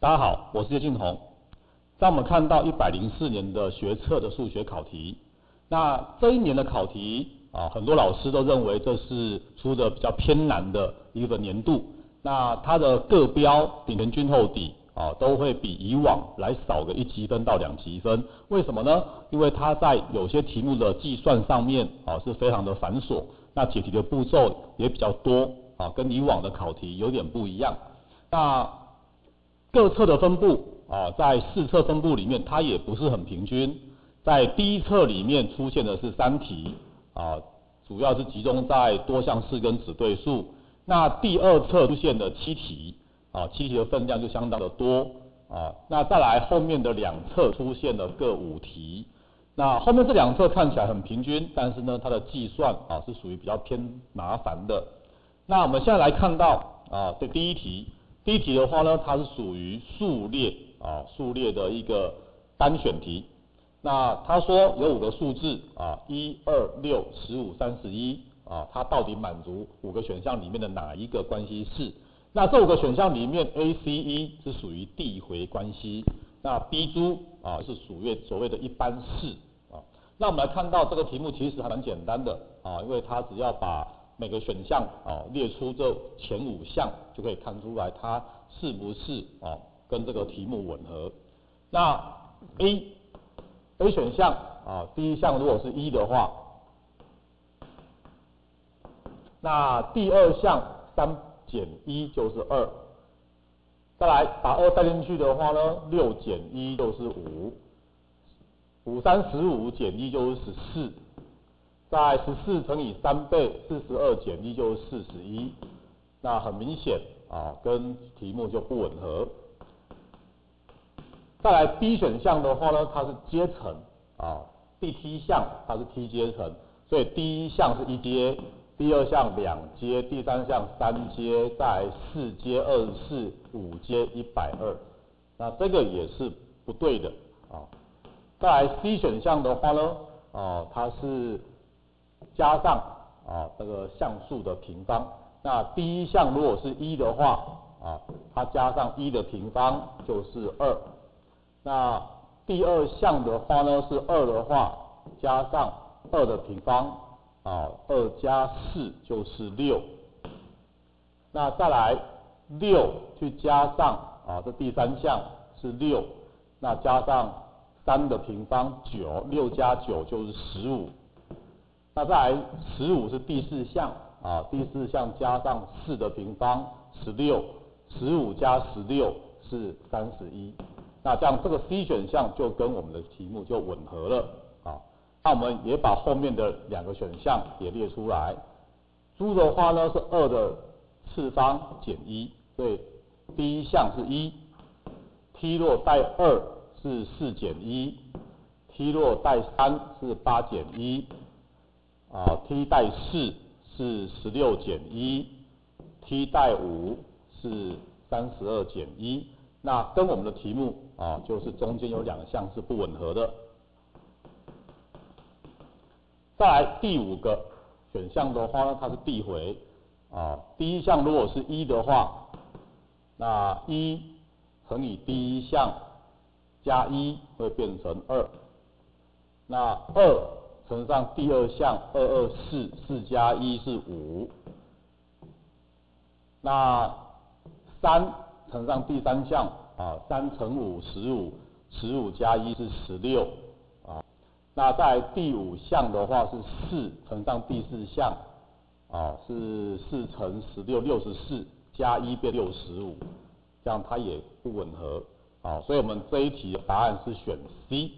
大家好，我是叶俊宏。在我们看到104年的学测的数学考题，那这一年的考题很多老师都认为这是出的比较偏难的一个年度。那它的各标顶前均后底都会比以往来少个1积分到2积分。为什么呢？因为它在有些题目的计算上面是非常的繁琐，那解题的步骤也比较多跟以往的考题有点不一样。那各册的分布在4册分布里面，它也不是很平均。在第一册里面出现的是3题主要是集中在多项式跟指对数。那第2册出现的7题7题的分量就相当的多那再来后面的2册出现了各5题。那后面这2册看起来很平均，但是呢，它的计算是属于比较偏麻烦的。那我们现在来看到这第一题。第一题的话呢，它是属于数列数列的一个单选题。那他说有5个数字1、2、6、15、31它到底满足5个选项里面的哪一个关系式？那这5个选项里面 A、C、E 是属于递回关系，那 B、D 是属于所谓的一般式那我们来看到这个题目其实还蛮简单的因为它只要把每个选项列出这前5项，就可以看出来它是不是跟这个题目吻合。那 A 选项第一项如果是1的话，那第2项3减1就是2，再来把2带进去的话呢，6减1就是5，5、3、15减1就是14。在14乘以3倍，42减1就是41。那很明显跟题目就不吻合。再来 B 选项的话呢，它是阶乘第T 项它是 T 阶乘，所以第1项是1阶，第2项2阶，第3项3阶，再来4阶24， 5阶120。那这个也是不对的再来 C 选项的话呢它是加上这个项数的平方。那第1项如果是1的话它加上1的平方就是2。那第2项的话呢是2的话，加上2的平方2加4就是6。那再来6去加上这第3项是6，那加上3的平方9，6加9就是15。那再来15是第4项第4项加上4的平方16，15加16是31。那这样这个 C 选项就跟我们的题目就吻合了那我们也把后面的2个选项也列出来。猪的话呢是2的次方减1，所以第1项是1，T 若带2是4减1，T 若带3是8减1T 带4是16减1，T 带5是32减1。那跟我们的题目就是中间有2项是不吻合的。再来第5个选项的话呢，它是递回第1项如果是1的话，那1乘以第1项加1会变成2，那2乘上第2项224，4加1是5。那3乘上第3项3乘5 15，15加1是16那在第5项的话是4乘上第4项是4乘16 64，加1变65，这样它也不吻合所以我们这一题的答案是选 C。